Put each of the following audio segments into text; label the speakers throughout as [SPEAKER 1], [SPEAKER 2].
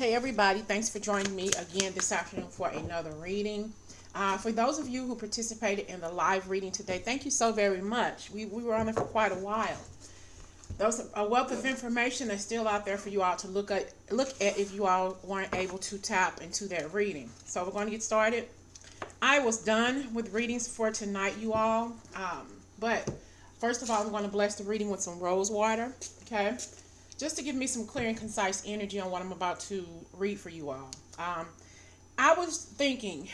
[SPEAKER 1] Hey everybody, thanks for joining me again this afternoon for another reading. For those of you who participated in the live reading today, thank you so very much. We were on it for quite a while. There's a wealth of information that's still out there for you all to look at if you all weren't able to tap into that reading. So we're going to get started. I was done with readings for tonight, you all. But first of all, I'm going to bless the reading with some rose water. Okay, just to give me some clear and concise energy on what I'm about to read for you all. I was thinking,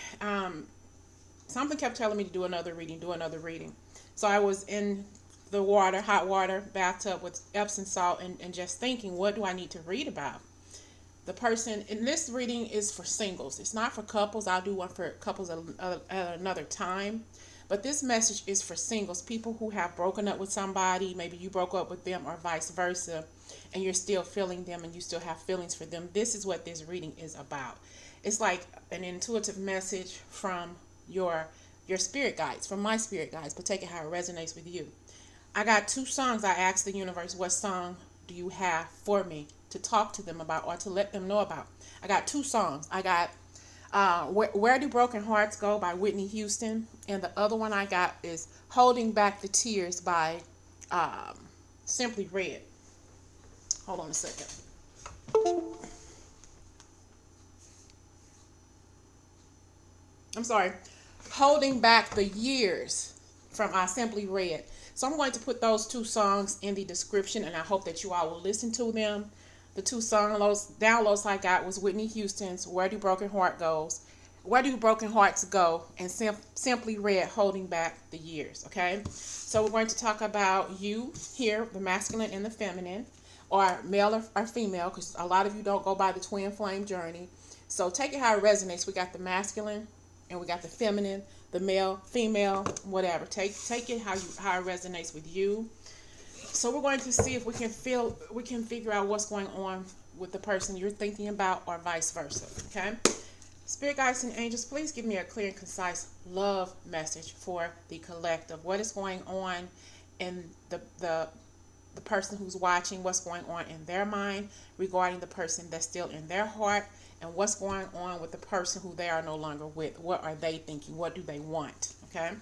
[SPEAKER 1] something kept telling me to do another reading, So I was in the water, hot water, bathtub with Epsom salt, and just thinking, what do I need to read about? The person in this reading is for singles. It's not for couples. I'll do one for couples at another time. But this message is for singles, people who have broken up with somebody. Maybe you broke up with them or vice versa, and you're still feeling them and you still have feelings for them. This is what this reading is about. It's like an intuitive message from your spirit guides, from my spirit guides, but take it how it resonates with you. I got 2 songs. I asked the universe, what song do you have for me to talk to them about or to let them know about? I got 2 songs. I got Where Do Broken Hearts Go by Whitney Houston, and the other one I got is Holding Back the Tears by Simply Red. Hold on a second. I'm sorry. Holding Back the Years from Simply Red. So I'm going to put those 2 songs in the description, and I hope that you all will listen to them. The 2 downloads I got was Whitney Houston's Where Do Broken Hearts Go, and Simply Red, Holding Back the Years. Okay, so we're going to talk about you here, the masculine and the feminine, or male or female, because a lot of you don't go by the twin flame journey. So take it how it resonates. We got the masculine and we got the feminine, the male, female, whatever. Take it how it resonates with you. So we're going to see if we can figure out what's going on with the person you're thinking about, or vice versa. Okay, Spirit guides and angels, please give me a clear and concise love message for the collective. What is going on in the person who's watching? What's going on in their mind regarding the person that's still in their heart? And what's going on with the person who they are no longer with? What are they thinking? What do they want? Okay,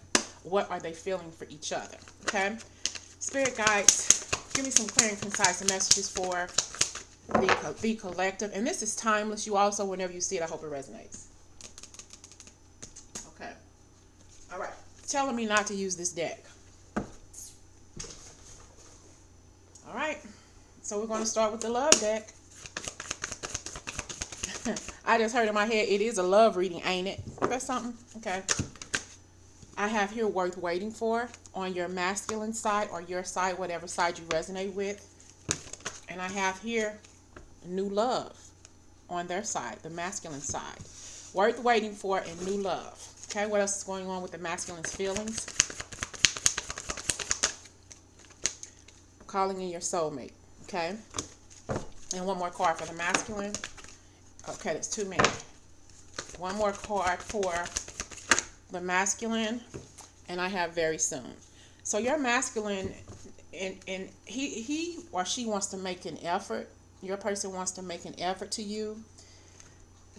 [SPEAKER 1] what are they feeling for each other? Okay, Spirit guides, give me some clear and concise messages for the collective. And this is timeless. You also, whenever you see it, I hope it resonates. Okay. All right. Telling me not to use this deck. All right. So we're going to start with the love deck. I just heard in my head, it is a love reading, ain't it? That's something. Okay. I have here worth waiting for on your masculine side or your side, whatever side you resonate with. And I have here new love on their side, the masculine side. Worth waiting for and new love. Okay, what else is going on with the masculine's feelings? Calling in your soulmate. Okay. And one more card for the masculine. Okay, that's too many. One more card for the masculine, and I have very soon. So your masculine, and he or she wants to make an effort. Your person wants to make an effort to you.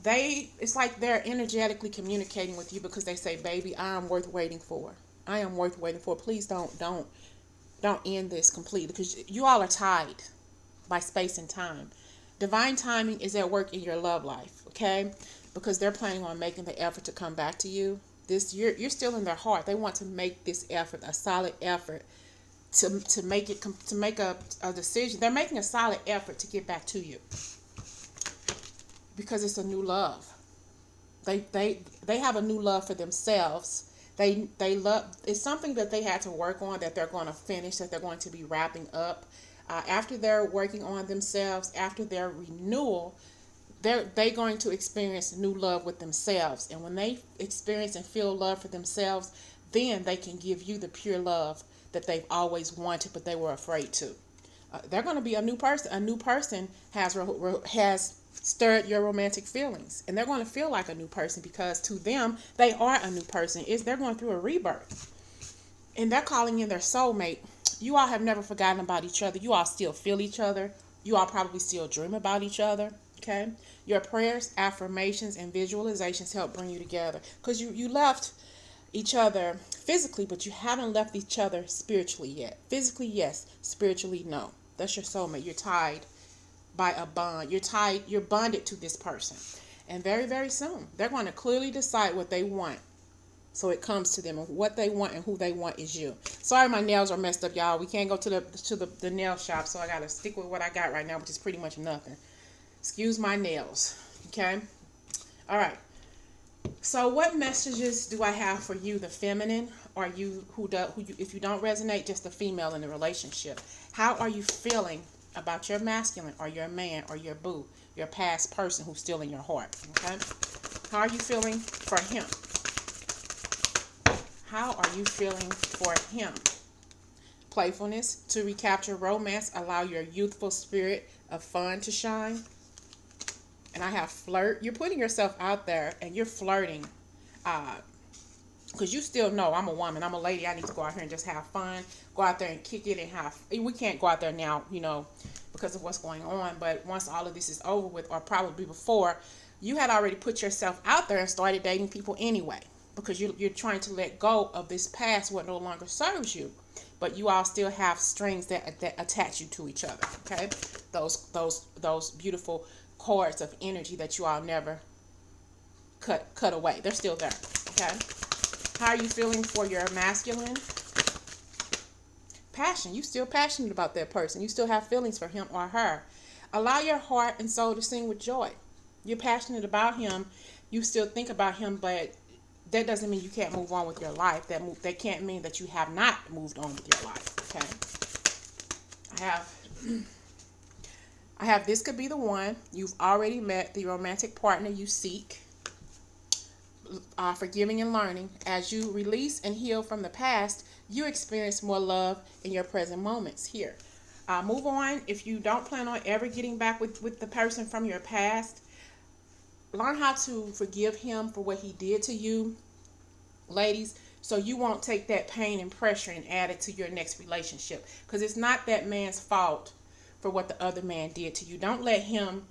[SPEAKER 1] It's like they're energetically communicating with you because they say, baby, I am worth waiting for. I am worth waiting for. Please don't end this completely, because you all are tied by space and time. Divine timing is at work in your love life, okay? Because they're planning on making the effort to come back to you. You're still in their heart. They want to make this effort, a solid effort, to make a decision. They're making a solid effort to get back to you because it's a new love. They have a new love for themselves. They love. It's something that they had to work on, that they're going to finish, that they're going to be wrapping up. After they're working on themselves, after their renewal, they're going to experience new love with themselves. And when they experience and feel love for themselves, then they can give you the pure love that they've always wanted, but they were afraid to. They're going to be a new person. A new person has stirred your romantic feelings, and they're going to feel like a new person because to them, they are a new person. They're going through a rebirth, and they're calling in their soulmate. You all have never forgotten about each other. You all still feel each other. You all probably still dream about each other. Okay? Your prayers, affirmations, and visualizations help bring you together. Because you left each other physically, but you haven't left each other spiritually yet. Physically, yes. Spiritually, no. That's your soulmate. You're tied by a bond. You're bonded to this person. And very, very soon, they're going to clearly decide what they want. So it comes to them, and what they want and who they want is you. Sorry, my nails are messed up, y'all. We can't go to the nail shop, so I got to stick with what I got right now, which is pretty much nothing. Excuse my nails. Okay? All right. So what messages do I have for you, the feminine, or you if you don't resonate, just the female in the relationship? How are you feeling about your masculine or your man or your boo, your past person who's still in your heart? Okay? How are you feeling for him? How are you feeling for him? Playfulness, to recapture romance, allow your youthful spirit of fun to shine. And I have flirt. You're putting yourself out there and you're flirting. Because you still know I'm a woman. I'm a lady. I need to go out here and just have fun. Go out there and kick it and have. We can't go out there now, because of what's going on. But once all of this is over with, or probably before, you had already put yourself out there and started dating people anyway. Because you're trying to let go of this past, what no longer serves you. But you all still have strings that attach you to each other. Okay? Those beautiful cords of energy that you all never cut away. They're still there. Okay? How are you feeling for your masculine? Passion. You still passionate about that person. You still have feelings for him or her. Allow your heart and soul to sing with joy. You're passionate about him. You still think about him, but that doesn't mean you can't move on with your life. That can't mean that you have not moved on with your life. Okay? I have this could be the one. You've already met the romantic partner you seek. Forgiving and learning. As you release and heal from the past, you experience more love in your present moments. Here. Move on. If you don't plan on ever getting back with the person from your past, learn how to forgive him for what he did to you, ladies, so you won't take that pain and pressure and add it to your next relationship. Because it's not that man's fault for what the other man did to you. Don't let him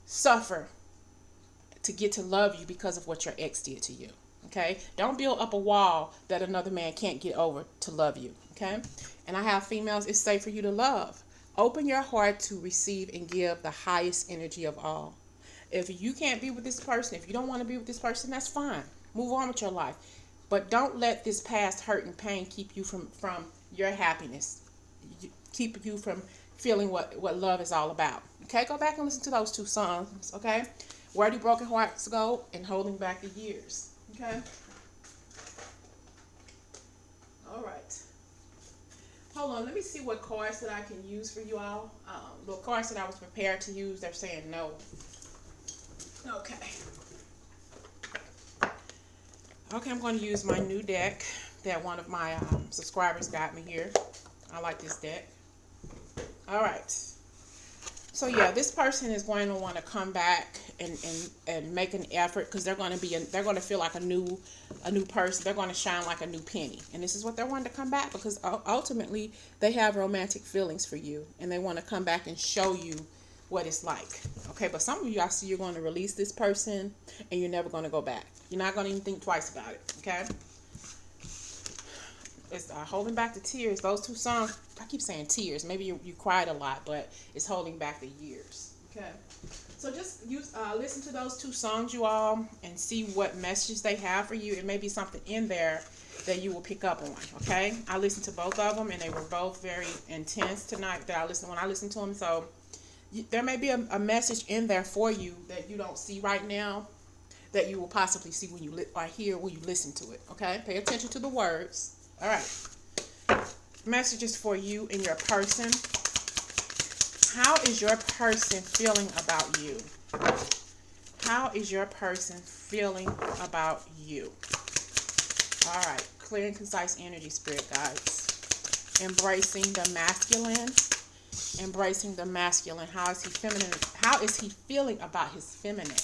[SPEAKER 1] suffer to get to love you because of what your ex did to you. Okay? Don't build up a wall that another man can't get over to love you. Okay? And I have females, it's safe for you to love. Open your heart to receive and give the highest energy of all. If you can't be with this person, if you don't want to be with this person, that's fine. Move on with your life. But don't let this past hurt and pain keep you from your happiness. Keep you from feeling what love is all about. Okay? Go back and listen to those two songs. Okay? Where Do Broken Hearts Go? And Holding Back the Years. Okay? All right. Hold on. Let me see what cards that I can use for you all. The cards that I was prepared to use, they're saying no. Okay. Okay, I'm going to use my new deck that one of my subscribers got me here. I like this deck. All right. So yeah, this person is going to want to come back and make an effort, because they're going to feel like a new person. They're going to shine like a new penny, and this is what they're wanting to come back, because ultimately they have romantic feelings for you, and they want to come back and show you what it's like. Okay, but some of you, I see you're going to release this person and you're never going to go back. You're not going to even think twice about it. Okay, it's Holding Back the Tears. Those two songs, I keep saying tears. Maybe you cried a lot, but it's holding back the years. Okay, so just listen to those two songs, you all, and see what messages they have for you. It may be something in there that you will pick up on. Okay, I listened to both of them, and they were both very intense tonight when I listened to them. So there may be a message in there for you that you don't see right now, that you will possibly see when you hear when you listen to it. Okay, pay attention to the words. All right, messages for you and your person. How is your person feeling about you? How is your person feeling about you? All right, clear and concise energy, spirit guides. Embracing the masculine. Embracing the masculine. How is he feminine? How is he feeling about his feminine?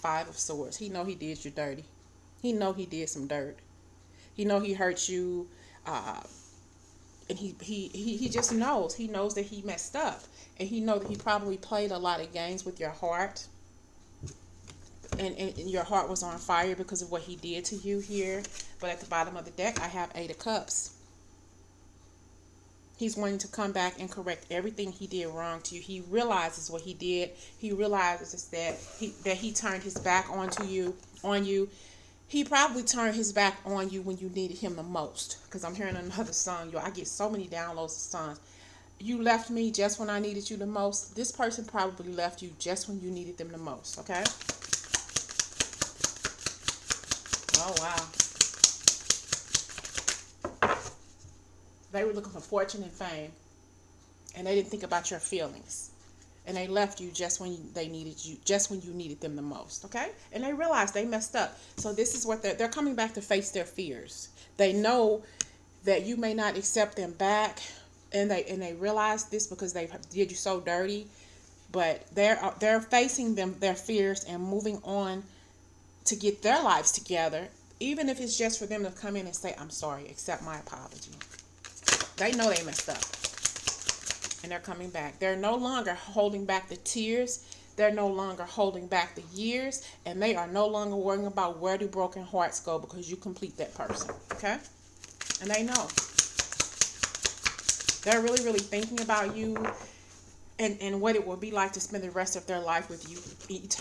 [SPEAKER 1] 5 of Swords. He know he did you dirty. He know he did some dirt. He know he hurt you and he just knows. He knows that he messed up, and he knows that he probably played a lot of games with your heart, and your heart was on fire because of what he did to you here. But at the bottom of the deck, I have 8 of Cups. He's wanting to come back and correct everything he did wrong to you. He realizes what he did. He realizes that he turned his back on you. He probably turned his back on you when you needed him the most. Because I'm hearing another song. I get so many downloads of songs. You left me just when I needed you the most. This person probably left you just when you needed them the most. Okay? Oh, wow. They were looking for fortune and fame, and they didn't think about your feelings, and they left you just when they needed you, just when you needed them the most. Okay, and they realized they messed up. So this is what they're coming back to face their fears. They know that you may not accept them back, and they realize this because they did you so dirty. But they're facing their fears and moving on to get their lives together, even if it's just for them to come in and say, "I'm sorry, accept my apology." They know they messed up, and they're coming back. They're no longer holding back the tears. They're no longer holding back the years, and they are no longer worrying about where do broken hearts go, because you complete that person. Okay? And they know. They're really, really thinking about you and what it will be like to spend the rest of their life with you,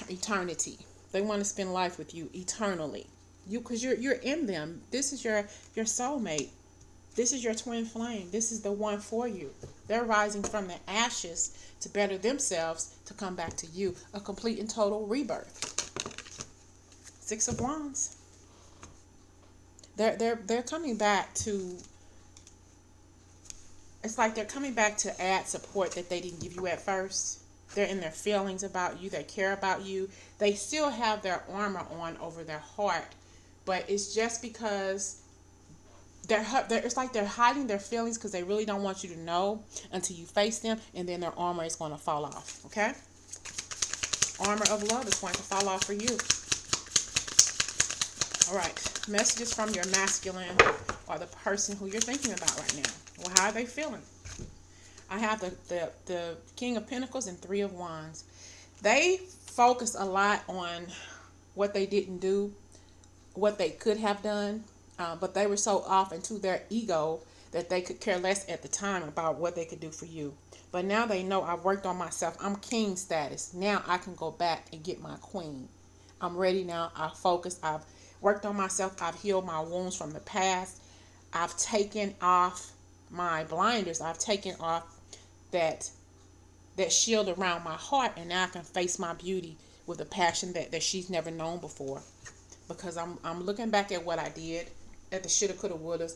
[SPEAKER 1] eternity. They want to spend life with you eternally. Because you're in them. This is your soulmate. This is your twin flame. This is the one for you. They're rising from the ashes to better themselves, to come back to you. A complete and total rebirth. 6 of Wands. They're coming back to, it's like they're coming back to add support that they didn't give you at first. They're in their feelings about you. They care about you. They still have their armor on over their heart, but it's just because it's like they're hiding their feelings because they really don't want you to know until you face them, and then their armor is going to fall off. Okay? Armor of love is going to fall off for you. All right. Messages from your masculine or the person who you're thinking about right now. Well, how are they feeling? I have the King of Pentacles and 3 of Wands. They focus a lot on what they didn't do, what they could have done. But they were so off into their ego that they could care less at the time about what they could do for you. But now they know, I've worked on myself. I'm king status. Now I can go back and get my queen. I'm ready now. I focus. I've worked on myself. I've healed my wounds from the past. I've taken off my blinders. I've taken off that shield around my heart. And now I can face my beauty with a passion that she's never known before. Because I'm looking back at what I did. At the shoulda, coulda, wouldas.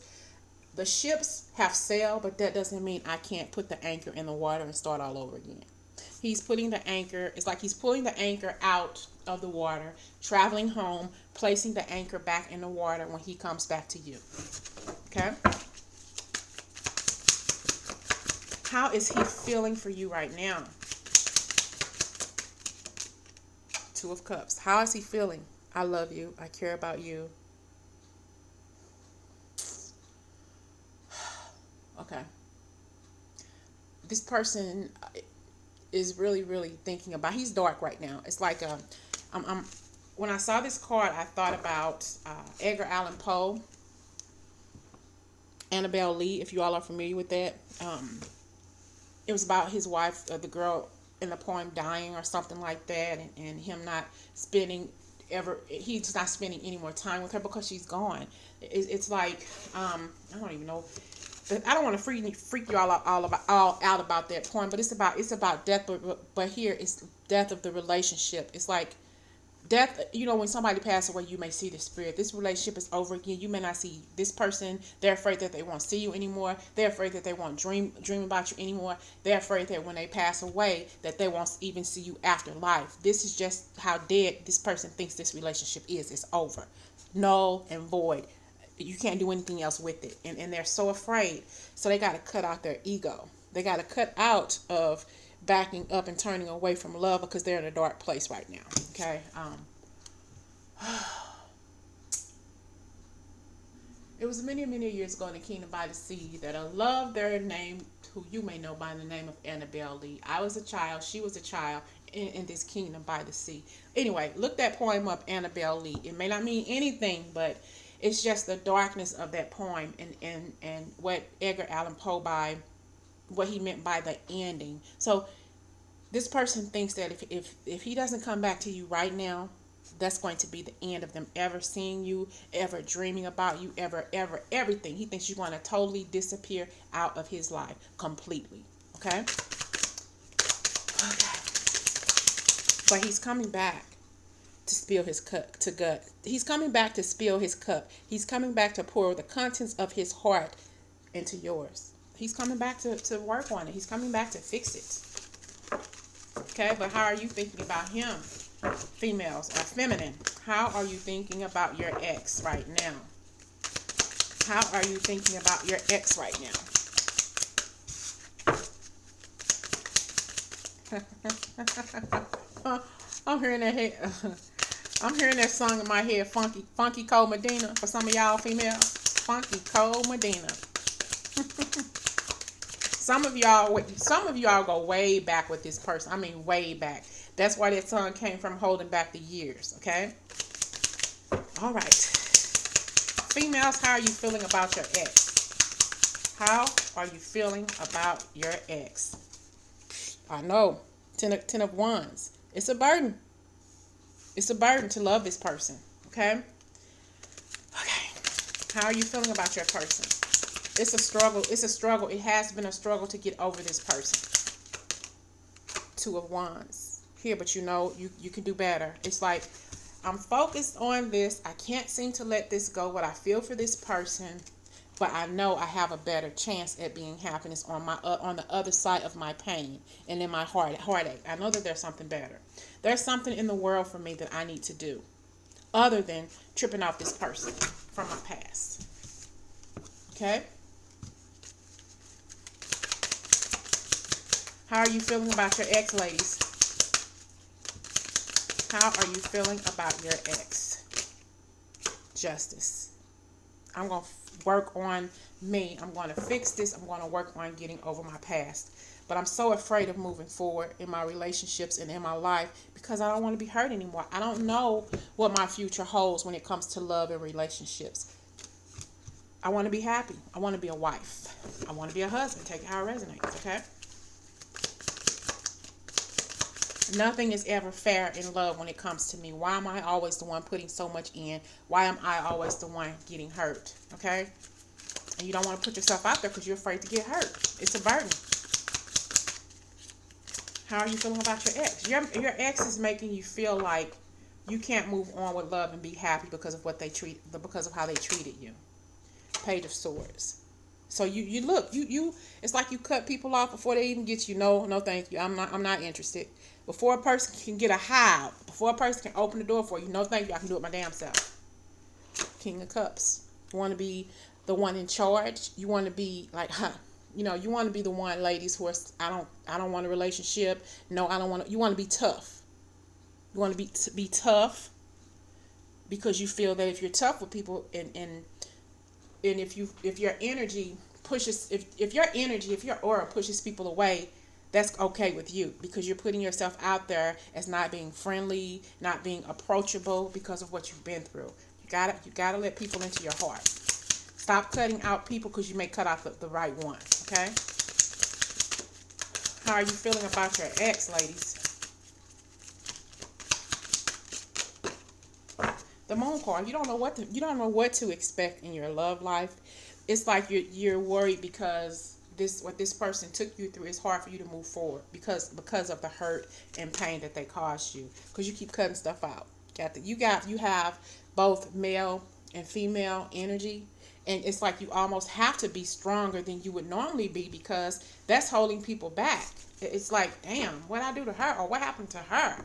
[SPEAKER 1] The ships have sailed, but that doesn't mean I can't put the anchor in the water and start all over again. He's putting the anchor, it's like he's pulling the anchor out of the water, traveling home, placing the anchor back in the water when he comes back to you. Okay? How is he feeling for you right now? 2 of Cups. How is he feeling? I love you. I care about you. Okay. This person is really, really thinking about, he's dark right now. It's like, when I saw this card, I thought about Edgar Allan Poe, Annabelle Lee, if you all are familiar with that. It was about his wife, the girl in the poem, dying or something like that, and him not spending he's not spending any more time with her because she's gone. It's like, I don't even know. I don't want to freak you all out about that poem, but it's about death. But here it's death of the relationship. It's like death. You know, when somebody passes away, you may see the spirit. This relationship is over again. You may not see this person. They're afraid that they won't see you anymore. They're afraid that they won't dream about you anymore. They're afraid that when they pass away, that they won't even see you after life. This is just how dead this person thinks this relationship is. It's over, null and void. You can't do anything else with it. And they're so afraid. So they got to cut out their ego. They got to cut out of backing up and turning away from love because they're in a dark place right now. Okay. It was many, many years ago in the Kingdom by the Sea that a love their name, who you may know by the name of Annabelle Lee. I was a child, she was a child in this Kingdom by the Sea. Anyway, look that poem up, Annabelle Lee. It may not mean anything, but it's just the darkness of that poem and what Edgar Allan Poe what he meant by the ending. So this person thinks that if he doesn't come back to you right now, that's going to be the end of them ever seeing you, ever dreaming about you, ever, everything. He thinks you're going to totally disappear out of his life completely. Okay? Okay. But he's coming back to spill his cup, to gut. He's coming back to spill his cup. He's coming back to pour the contents of his heart into yours. He's coming back to work on it. He's coming back to fix it. Okay? But how are you thinking about him? Females are feminine. How are you thinking about your ex right now? How are you thinking about your ex right now? I'm hearing I'm hearing that song in my head, Funky Cold Medina, for some of y'all females. Funky Cold Medina. Some of y'all go way back with this person. I mean, way back. That's why that song came from, Holding Back the Years, okay? All right. Females, how are you feeling about your ex? How are you feeling about your ex? I know. 10 of Wands. It's a burden. It's a burden to love this person, okay? Okay. How are you feeling about your person? It's a struggle. It's a struggle. It has been a struggle to get over this person. 2 of Wands. Here, but you know, you can do better. It's like, I'm focused on this. I can't seem to let this go, what I feel for this person, but I know I have a better chance at being happiness on the other side of my pain and in my heartache. I know that there's something better. There's something in the world for me that I need to do other than tripping off this person from my past. Okay? How are you feeling about your ex, ladies? How are you feeling about your ex? Justice. I'm going to work on me. I'm going to fix this. I'm going to work on getting over my past. But I'm so afraid of moving forward in my relationships and in my life because I don't want to be hurt anymore. I don't know what my future holds when it comes to love and relationships. I want to be happy. I want to be a wife. I want to be a husband. Take it how it resonates, okay? Nothing is ever fair in love when it comes to me. Why am I always the one putting so much in? Why am I always the one getting hurt? Okay? And you don't want to put yourself out there because you're afraid to get hurt. It's a burden. How are you feeling about your ex? Your ex is making you feel like you can't move on with love and be happy because of because of how they treated you. Page of Swords. So you look, it's like you cut people off before they even get you. No, thank you. I'm not interested. Before a person can get a high, before a person can open the door for you, no thank you. I can do it my damn self. King of Cups. You want to be the one in charge. You want to be like, you want to be the one, ladies, who are, I don't want a relationship. No, I don't want to. You want to be tough. You want to be tough because you feel that if you're tough with people and if your energy pushes, if your aura pushes people away, that's okay with you because you're putting yourself out there as not being friendly, not being approachable because of what you've been through. You gotta let people into your heart. Stop cutting out people because you may cut out the right one. Okay. How are you feeling about your ex, ladies? The Moon card. You don't know what to expect in your love life. It's like you're worried because what this person took you through is hard for you to move forward because of the hurt and pain that they caused you because you keep cutting stuff out. You have both male and female energy, and it's like you almost have to be stronger than you would normally be because that's holding people back. It's like, damn, what I do to her or what happened to her?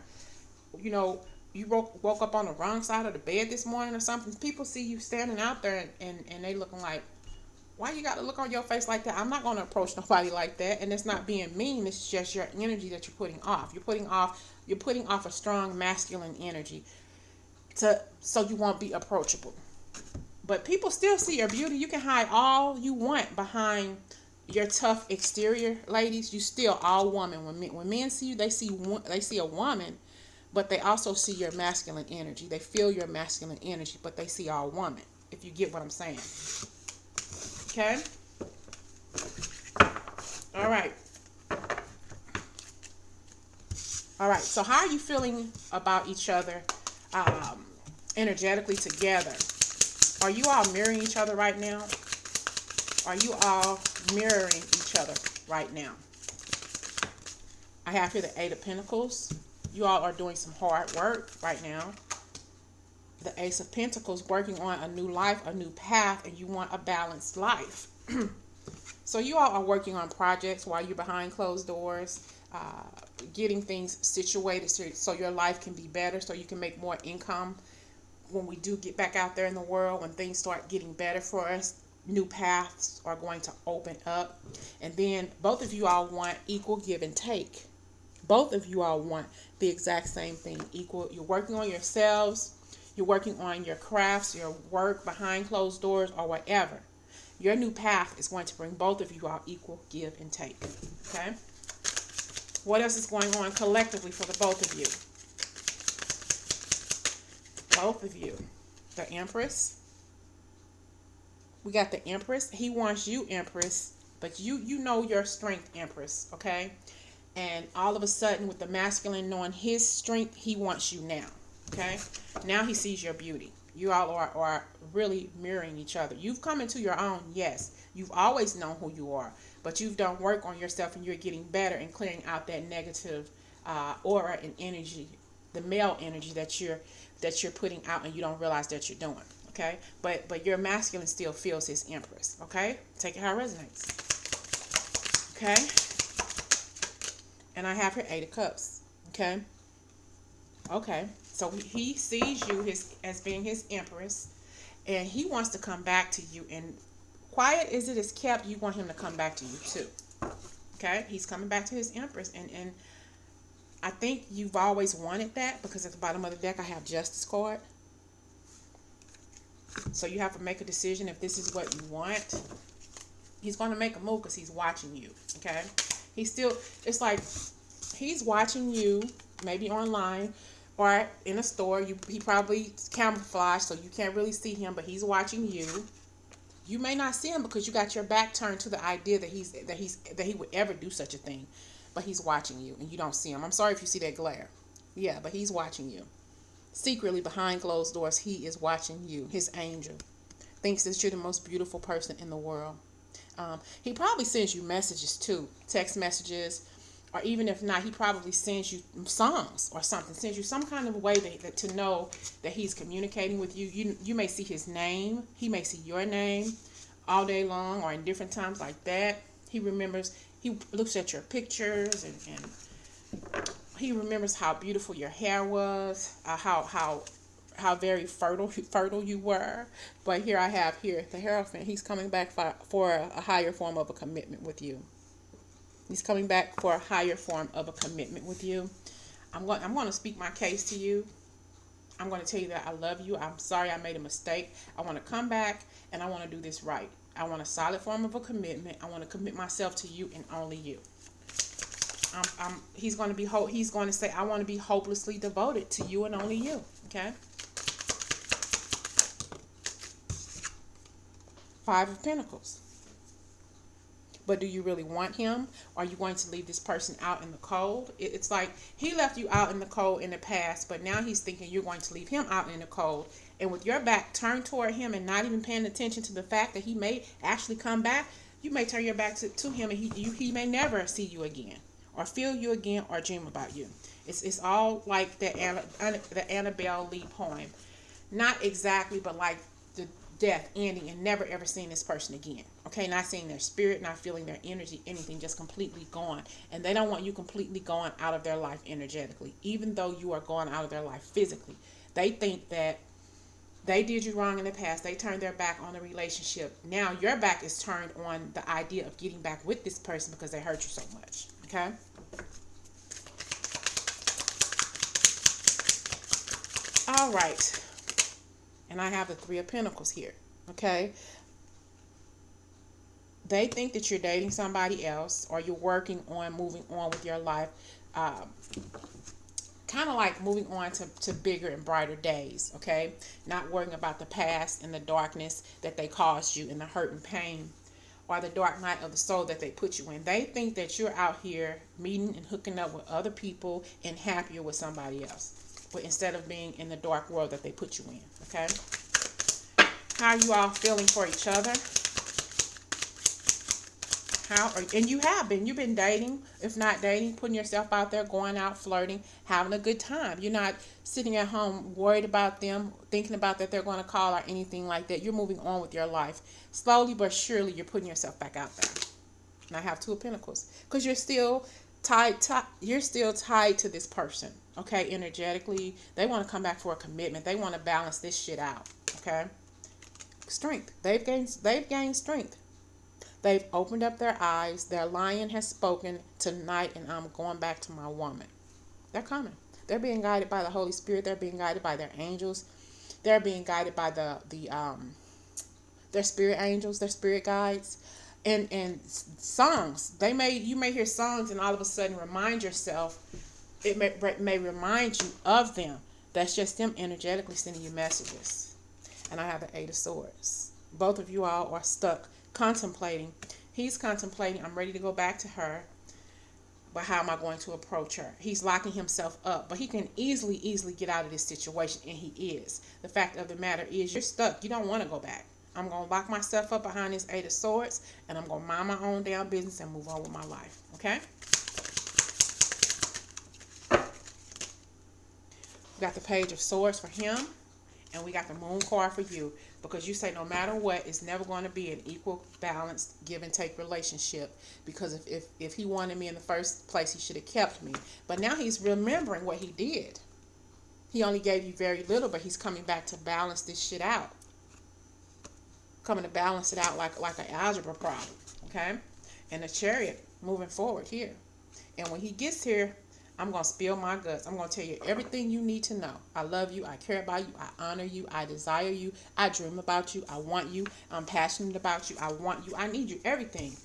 [SPEAKER 1] You woke up on the wrong side of the bed this morning or something. People see you standing out there and they looking like, why you got to look on your face like that? I'm not going to approach nobody like that. And it's not being mean. It's just your energy that you're putting off. You're putting off a strong masculine energy so you won't be approachable. But people still see your beauty. You can hide all you want behind your tough exterior, ladies. You still all woman. When men see you, they see a woman, but they also see your masculine energy. They feel your masculine energy, but they see all woman. If you get what I'm saying. Okay? All right. All right. So how are you feeling about each other energetically together? Are you all mirroring each other right now? Are you all mirroring each other right now? I have here the Eight of Pentacles. You all are doing some hard work right now. The Ace of Pentacles, working on a new life, a new path, and you want a balanced life. So you all are working on projects while you're behind closed doors, getting things situated so your life can be better, so you can make more income. When we do get back out there in the world, when things start getting better for us, new paths are going to open up. And then both of you all want equal give and take. Both of you all want the exact same thing, equal. You're working on yourselves. You're working on your crafts, your work behind closed doors, or whatever. Your new path is going to bring both of you all equal give and take. Okay? What else is going on collectively for the both of you? Both of you. The Empress. We got the Empress. He wants you, Empress, but you know your strength, Empress, okay? And all of a sudden, with the masculine knowing his strength, he wants you now, okay? Now he sees your beauty. You all are really mirroring each other. You've come into your own, yes. You've always known who you are, but you've done work on yourself, and you're getting better and clearing out that negative aura and energy, the male energy that you're putting out, and you don't realize that you're doing. Okay, but your masculine still feels his Empress. Okay, take it how it resonates. Okay, and I have here Eight of Cups. Okay, so he sees you as being his Empress, and he wants to come back to you. And quiet as it is kept, you want him to come back to you too. Okay, he's coming back to his Empress, and I think you've always wanted that, because at the bottom of the deck I have Justice card. So you have to make a decision if this is what you want. He's going to make a move because he's watching you, okay? It's like he's watching you, maybe online or in a store. He probably camouflaged, so you can't really see him, but he's watching you. You may not see him because you got your back turned to the idea that he would ever do such a thing, but he's watching you and you don't see him. I'm sorry if you see that glare. Yeah, but he's watching you. Secretly, behind closed doors, he is watching you. His angel thinks that you're the most beautiful person in the world. He probably sends you messages too, text messages, or even if not, he probably sends you songs or something, sends you some kind of way that to know that he's communicating with you. You may see his name. He may see your name all day long or in different times like that. He looks at your pictures and he remembers how beautiful your hair was, how very fertile you were. But here I have the Hierophant. He's coming back for a higher form of a commitment with you. He's coming back for a higher form of a commitment with you. I'm going to speak my case to you. I'm going to tell you that I love you. I'm sorry I made a mistake. I want to come back and I want to do this right. I want a solid form of a commitment. I want to commit myself to you and only you. He's going to say, I want to be hopelessly devoted to you and only you. Okay. Five of Pentacles. But do you really want him? Or are you going to leave this person out in the cold? It's like he left you out in the cold in the past, but now he's thinking you're going to leave him out in the cold. And with your back turned toward him and not even paying attention to the fact that he may actually come back, you may turn your back to him and he may never see you again, or feel you again, or dream about you. It's all like the Annabelle Lee poem. Not exactly, but like the death ending and never ever seeing this person again. Okay, not seeing their spirit, not feeling their energy, anything, just completely gone. And they don't want you completely going out of their life energetically, even though you are going out of their life physically. They think that they did you wrong in the past. They turned their back on the relationship. Now your back is turned on the idea of getting back with this person because they hurt you so much. Okay? All right. And I have the Three of Pentacles here. Okay? They think that you're dating somebody else, or you're working on moving on with your life. Uh, kind of like moving on to bigger and brighter days, okay? Not worrying about the past and the darkness that they caused you and the hurt and pain, or the dark night of the soul that they put you in. They think that you're out here meeting and hooking up with other people and happier with somebody else, but instead of being in the dark world that they put you in, okay? How are you all feeling for each other? You've been dating, if not dating, putting yourself out there, going out, flirting, having a good time. You're not sitting at home worried about them, thinking about that they're going to call or anything like that. You're moving on with your life. Slowly but surely, you're putting yourself back out there. And I have Two of Pentacles, because you're still tied to this person, okay? Energetically, they want to come back for a commitment. They want to balance this shit out, okay? Strength. They've gained strength. They've opened up their eyes. Their lion has spoken tonight, and I'm going back to my woman. They're coming. They're being guided by the Holy Spirit. They're being guided by their angels. They're being guided by their spirit angels, their spirit guides, and songs. You may hear songs, and all of a sudden remind yourself. It may remind you of them. That's just them energetically sending you messages. And I have the Eight of Swords. Both of you all are stuck. Contemplating. He's contemplating, I'm ready to go back to her, but how am I going to approach her? He's locking himself up, but he can easily get out of this situation, and he is. The fact of the matter is, you're stuck. You don't want to go back. I'm going to lock myself up behind this Eight of Swords, and I'm going to mind my own damn business and move on with my life. Okay? We got the Page of Swords for him, and we got the Moon card for you. Because you say no matter what, it's never going to be an equal, balanced, give and take relationship. Because if he wanted me in the first place, he should have kept me. But now he's remembering what he did. He only gave you very little, but he's coming back to balance this shit out. Coming to balance it out like an algebra problem. Okay? And the Chariot moving forward here. And when he gets here, I'm going to spill my guts. I'm going to tell you everything you need to know. I love you. I care about you. I honor you. I desire you. I dream about you. I want you. I'm passionate about you. I want you. I need you. Everything.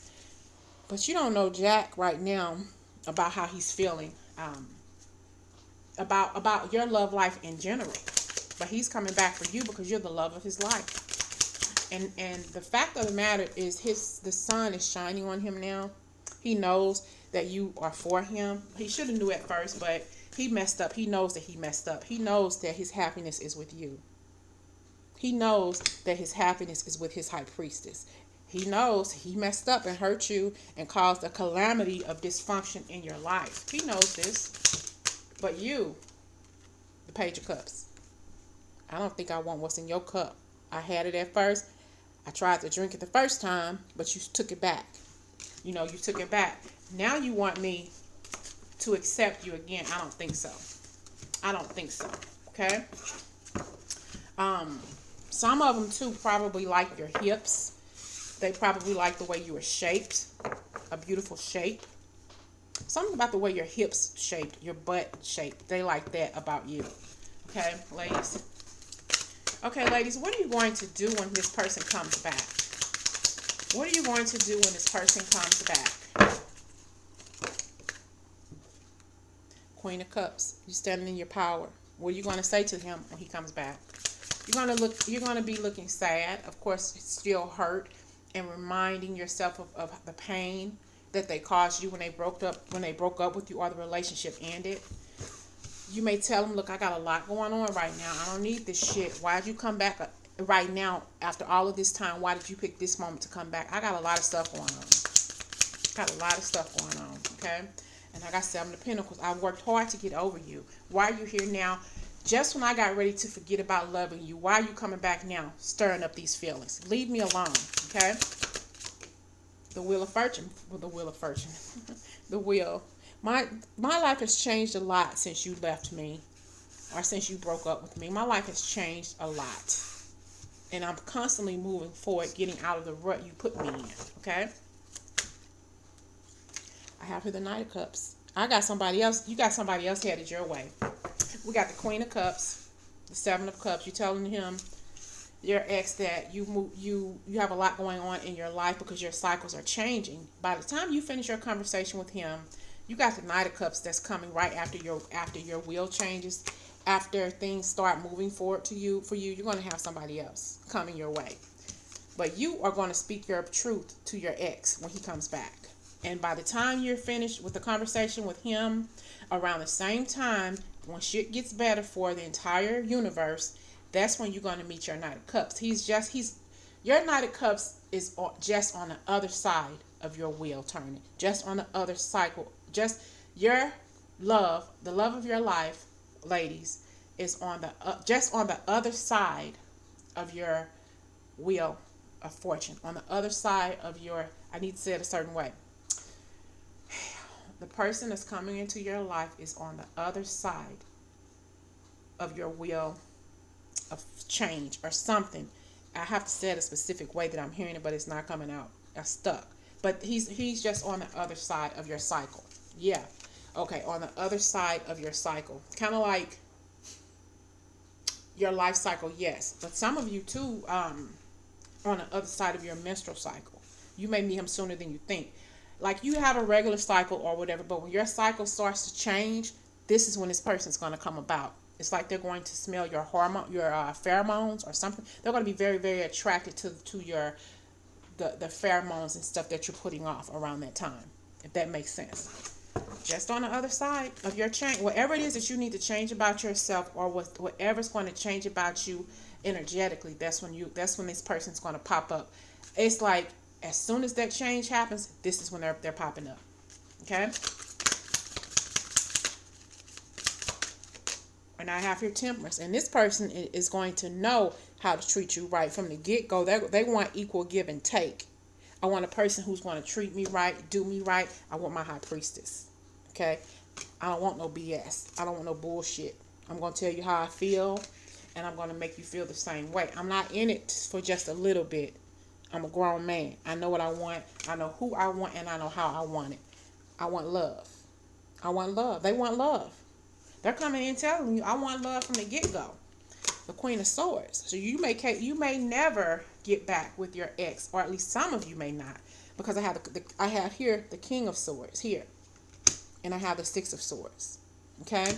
[SPEAKER 1] But you don't know Jack right now about how he's feeling. About your love life in general. But he's coming back for you because you're the love of his life. And the fact of the matter is the sun is shining on him now. He knows that you are for him. He should have knew at first, but he messed up. He knows that he messed up. He knows that his happiness is with you. He knows that his happiness is with his high priestess. He knows he messed up and hurt you and caused a calamity of dysfunction in your life. He knows this. But you, the Page of Cups, I don't think I want what's in your cup. I had it at first. I tried to drink it the first time, but you took it back. You took it back. Now you want me to accept you again. I don't think so. Okay? Some of them, too, probably like your hips. They probably like the way you are shaped. A beautiful shape. Something about the way your hips shaped, your butt shaped. They like that about you. Okay, ladies? Okay, ladies, what are you going to do when this person comes back? What are you going to do when this person comes back? Queen of Cups. You're standing in your power. What are you going to say to him when he comes back? You're going to be looking sad. Of course, it's still hurt, and reminding yourself of the pain that they caused you when they broke up with you, or the relationship ended. You may tell them, look, I got a lot going on right now. I don't need this shit. Why did you come back right now after all of this time? Why did you pick this moment to come back? I got a lot of stuff going on. Okay? And I got Seven of Pentacles. I worked hard to get over you. Why are you here now? Just when I got ready to forget about loving you, why are you coming back now, stirring up these feelings? Leave me alone, okay? The Wheel of Fortune. The Wheel. My life has changed a lot since you left me, or since you broke up with me. My life has changed a lot. And I'm constantly moving forward, getting out of the rut you put me in, okay? I have here the Knight of Cups. I got somebody else. You got somebody else headed your way. We got the Queen of Cups, the Seven of Cups. You're telling him your ex that you have a lot going on in your life because your cycles are changing. By the time you finish your conversation with him, you got the Knight of Cups that's coming right after your wheel changes. After things start moving forward you're going to have somebody else coming your way. But you are going to speak your truth to your ex when he comes back. And by the time you're finished with the conversation with him, around the same time, when shit gets better for the entire universe, that's when you're going to meet your Knight of Cups. Your Knight of Cups is just on the other side of your wheel turning, just on the other cycle. Just your love, the love of your life, ladies, is on the just on the other side of your wheel of fortune. On the other side of your, I need to say it a certain way. The person that's coming into your life is on the other side of your wheel of change or something. I have to say it a specific way that I'm hearing it, but it's not coming out. I'm stuck. But he's just on the other side of your cycle. Yeah. Okay, on the other side of your cycle. Kind of like your life cycle, yes. But some of you too, on the other side of your menstrual cycle. You may meet him sooner than you think. Like you have a regular cycle or whatever, but when your cycle starts to change, this is when this person's going to come about. It's like they're going to smell your hormone, your pheromones or something. They're going to be very, very attracted to your the pheromones and stuff that you're putting off around that time, if that makes sense. Just on the other side of your change, whatever it is that you need to change about yourself, or whatever's going to change about you energetically, that's when this person's going to pop up. It's like as soon as that change happens, this is when they're popping up. Okay. And I have your Temperance, and this person is going to know how to treat you right from the get-go. They want equal give and take. I want a person who's going to treat me right, do me right. I want my High Priestess. Okay? I don't want no BS. I don't want no bullshit. I'm going to tell you how I feel, and I'm going to make you feel the same way. I'm not in it for just a little bit. I'm a grown man. I know what I want. I know who I want, and I know how I want it. I want love. I want love. They want love. They're coming in telling you, I want love from the get-go. The Queen of Swords. So you may never get back with your ex, or at least some of you may not, because I have here the King of Swords here, and I have the Six of Swords. Okay,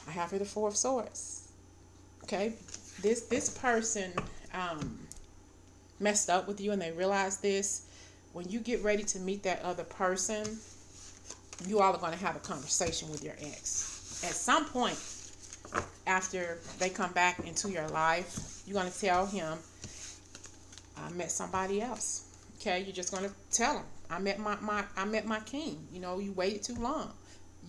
[SPEAKER 1] I have here the Four of Swords. Okay, this person messed up with you, and they realize this. When you get ready to meet that other person, you all are going to have a conversation with your ex. At some point, after they come back into your life, you're going to tell him, I met somebody else. Okay, you're just going to tell him, I met my king. You know, you waited too long.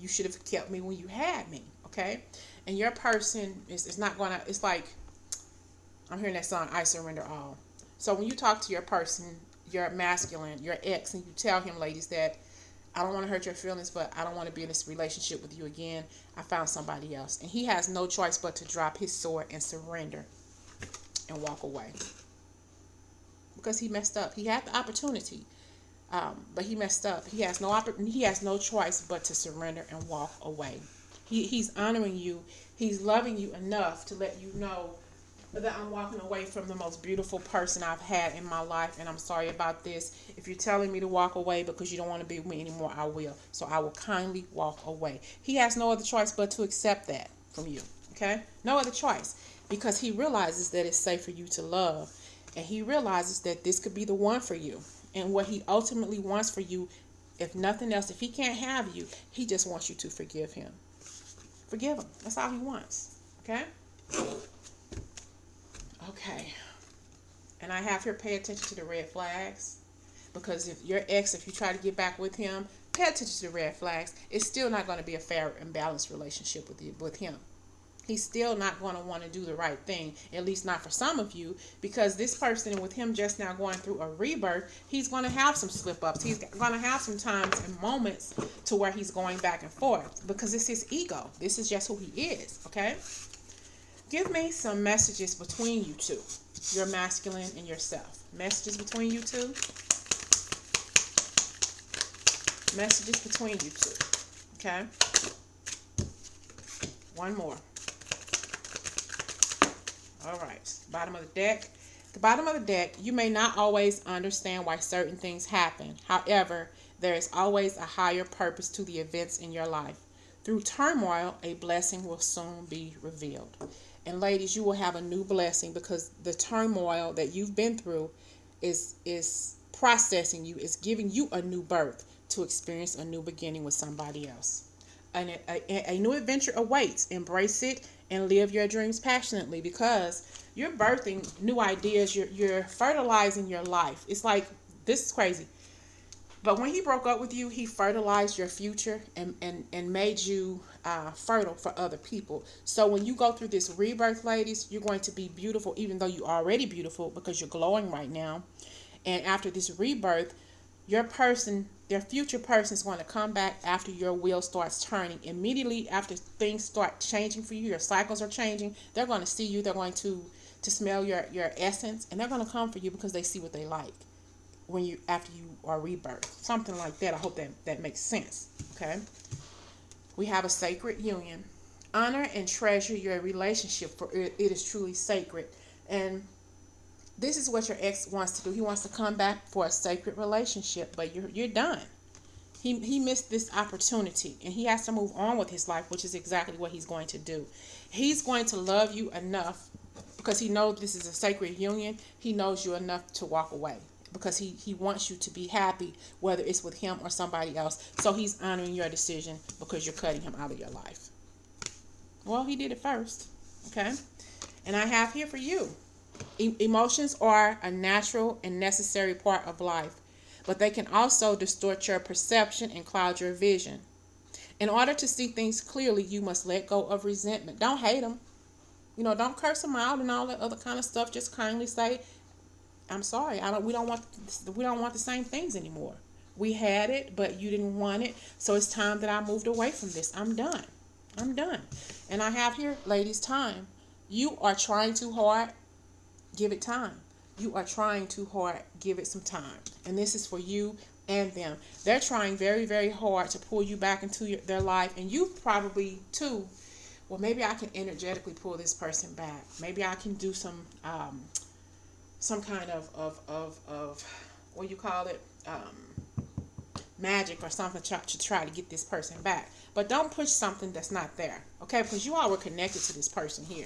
[SPEAKER 1] You should have kept me when you had me. Okay, and your person is not going to. It's like I'm hearing that song, I Surrender All. So when you talk to your person, your masculine, your ex, and you tell him, ladies, that I don't want to hurt your feelings, but I don't want to be in this relationship with you again. I found somebody else. And he has no choice but to drop his sword and surrender and walk away. Because he messed up. He had the opportunity, but he messed up. He has no choice but to surrender and walk away. He's honoring you. He's loving you enough to let you know that I'm walking away from the most beautiful person I've had in my life, and I'm sorry about this. If you're telling me to walk away because you don't want to be with me anymore, I will. So I will kindly walk away. He has no other choice but to accept that from you. Okay? No other choice. Because he realizes that it's safe for you to love. And he realizes that this could be the one for you. And what he ultimately wants for you, if nothing else, if he can't have you, he just wants you to forgive him. Forgive him. That's all he wants. Okay? Okay, and I have here, pay attention to the red flags, because if you try to get back with him, pay attention to the red flags. It's still not going to be a fair and balanced relationship with him. He's still not going to want to do the right thing, at least not for some of you, because this person, with him just now going through a rebirth, he's going to have some slip-ups. He's going to have some times and moments to where he's going back and forth, because it's his ego. This is just who he is, okay? Give me some messages between you two, your masculine and yourself. Messages between you two. Messages between you two. Okay? One more. All right. Bottom of the deck. The bottom of the deck, you may not always understand why certain things happen. However, there is always a higher purpose to the events in your life. Through turmoil, a blessing will soon be revealed. And ladies, you will have a new blessing because the turmoil that you've been through is processing you, is giving you a new birth to experience a new beginning with somebody else. And a new adventure awaits. Embrace it and live your dreams passionately because you're birthing new ideas. You're fertilizing your life. It's like, this is crazy. But when he broke up with you, he fertilized your future and made you fertile for other people. So when you go through this rebirth, ladies, you're going to be beautiful, even though you're already beautiful because you're glowing right now. And after this rebirth, your future person is going to come back after your wheel starts turning. Immediately after things start changing for you, your cycles are changing, they're going to see you. They're going to smell your essence, and they're going to come for you because they see what they like after you are rebirthed. Something like that. I hope that makes sense. Okay. We have a sacred union. Honor and treasure your relationship, for it is truly sacred. And this is what your ex wants to do. He wants to come back for a sacred relationship, but you're done. He missed this opportunity, and he has to move on with his life, which is exactly what he's going to do. He's going to love you enough because he knows this is a sacred union. He knows you enough to walk away because he wants you to be happy, whether it's with him or somebody else. So he's honoring your decision because you're cutting him out of your life. Well, he did it first. Okay. And I have here for you. Emotions are a natural and necessary part of life, but they can also distort your perception and cloud your vision. In order to see things clearly, you must let go of resentment. Don't hate them. Don't curse them out and all that other kind of stuff. Just kindly say, "I'm sorry. We don't want the same things anymore. We had it, but you didn't want it. So it's time that I moved away from this. I'm done. I'm done." And I have here, ladies, time. You are trying too hard. Give it time. You are trying too hard. Give it some time. And this is for you and them. They're trying very, very hard to pull you back into their life. And you probably too. Well, maybe I can energetically pull this person back. Maybe I can do some kind of what do you call it? Magic or something to try to get this person back. But don't push something that's not there. Okay? Because you all were connected to this person here.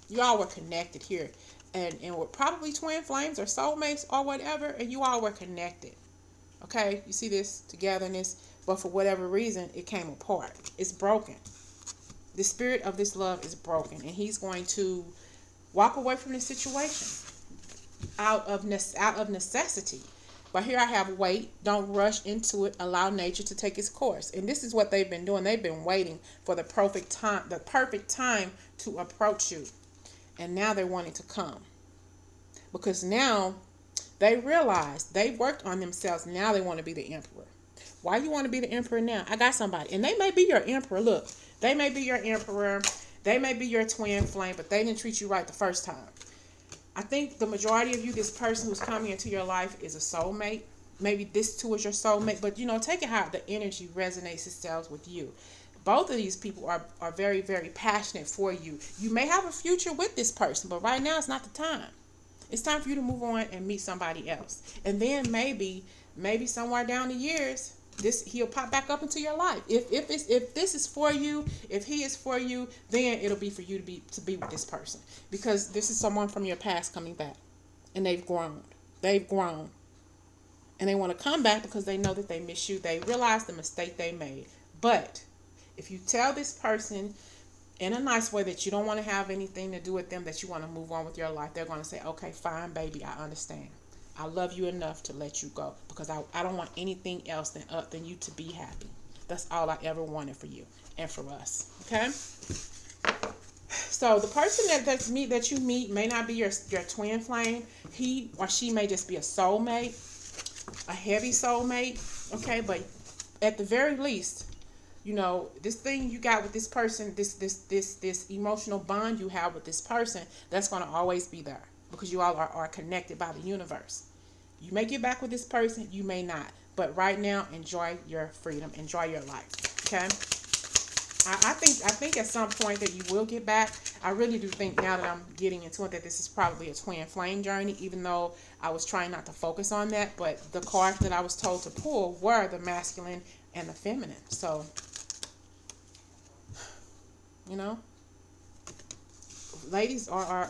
[SPEAKER 1] You all were connected here. And were probably twin flames or soulmates or whatever, and you all were connected. Okay, you see this togetherness, but for whatever reason, it came apart. It's broken. The spirit of this love is broken, and he's going to walk away from this situation out of necessity. But here I have wait. Don't rush into it. Allow nature to take its course. And this is what they've been doing. They've been waiting for the perfect time to approach you. And now they're wanting to come. Because now they realize they've worked on themselves. Now they want to be the emperor. Why you want to be the emperor now? I got somebody. And they may be your emperor. Look, they may be your emperor. They may be your twin flame, but they didn't treat you right the first time. I think the majority of you, this person who's coming into your life is a soulmate. Maybe this too is your soulmate. But, take it how the energy resonates itself with you. Both of these people are very, very passionate for you. You may have a future with this person, but right now it's not the time. It's time for you to move on and meet somebody else. And then maybe somewhere down the years, he'll pop back up into your life. If this is for you, if he is for you, then it'll be for you to be with this person. Because this is someone from your past coming back. And they've grown. And they want to come back because they know that they miss you. They realize the mistake they made. But if you tell this person in a nice way that you don't want to have anything to do with them, that you want to move on with your life, they're going to say, "Okay, fine, baby, I understand. I love you enough to let you go because I don't want anything else than you to be happy. That's all I ever wanted for you and for us." Okay? So the person that you meet may not be your twin flame. He or she may just be a soulmate, a heavy soulmate. Okay? But at the very least, this thing you got with this person, this emotional bond you have with this person, that's going to always be there because you all are connected by the universe. You may get back with this person, you may not. But right now, enjoy your freedom. Enjoy your life. Okay? I think at some point that you will get back. I really do think now that I'm getting into it that this is probably a twin flame journey, even though I was trying not to focus on that. But the cards that I was told to pull were the masculine and the feminine. So, you know, ladies are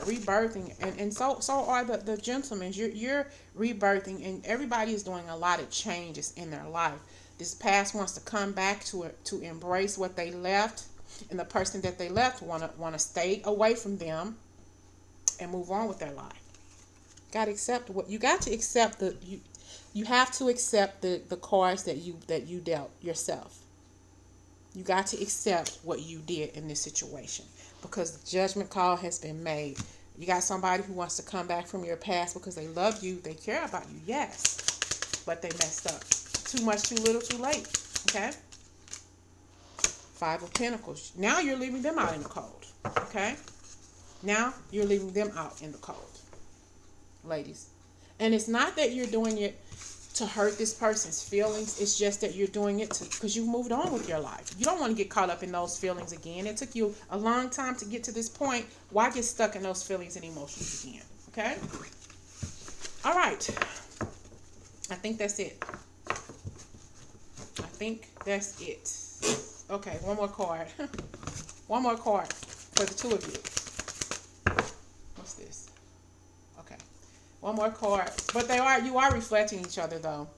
[SPEAKER 1] rebirthing, and so are the gentlemen. You're rebirthing, and everybody is doing a lot of changes in their life. This past wants to come back to it, to embrace what they left, and the person that they left wanna stay away from them and move on with their life. Got to accept what you got to accept. You have to accept the cards that you dealt yourself. You got to accept what you did in this situation, because the judgment call has been made. You got somebody who wants to come back from your past because they love you, they care about you, yes, but they messed up. Too much, too little, too late. Okay? Five of Pentacles. Now you're leaving them out in the cold. Okay? Now you're leaving them out in the cold, ladies. And it's not that you're doing it to hurt this person's feelings. It's just that you're doing it because you've moved on with your life. You don't want to get caught up in those feelings again. It took you a long time to get to this point. Why get stuck in those feelings and emotions again? Okay? All right. I think that's it. I think that's it. Okay, one more card. One more card for the two of you. What's this? Okay. One more card. But you are reflecting each other though.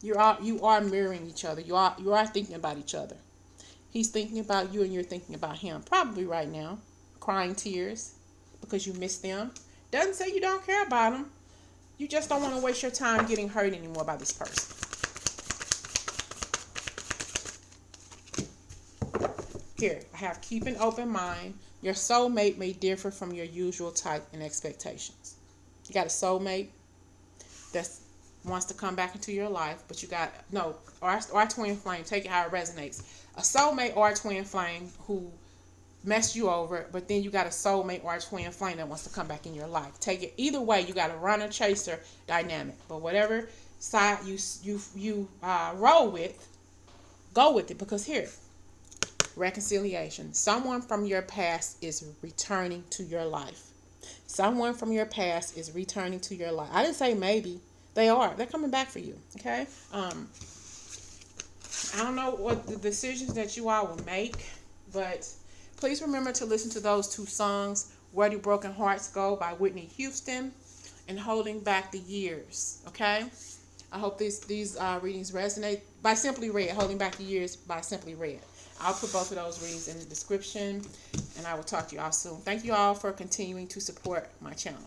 [SPEAKER 1] You are mirroring each other. You are thinking about each other. He's thinking about you and you're thinking about him. Probably right now. Crying tears because you miss them. Doesn't say you don't care about them. You just don't want to waste your time getting hurt anymore by this person. Here, I have keep an open mind. Your soulmate may differ from your usual type and expectations. You got a soulmate that wants to come back into your life, but you got, no, or a twin flame, take it how it resonates. A soulmate or a twin flame who messed you over, but then you got a soulmate or a twin flame that wants to come back in your life. Take it either way. You got a runner-chaser dynamic, but whatever side you roll with, go with it, because here, reconciliation. Someone from your past is returning to your life. Someone from your past is returning to your life. I didn't say maybe. They are. They're coming back for you. Okay? I don't know what the decisions that you all will make, but please remember to listen to those two songs, Where Do Broken Hearts Go by Whitney Houston and Holding Back the Years. Okay? I hope these readings resonate. By Simply Red, Holding Back the Years by Simply Red. I'll put both of those readings in the description, and I will talk to you all soon. Thank you all for continuing to support my channel.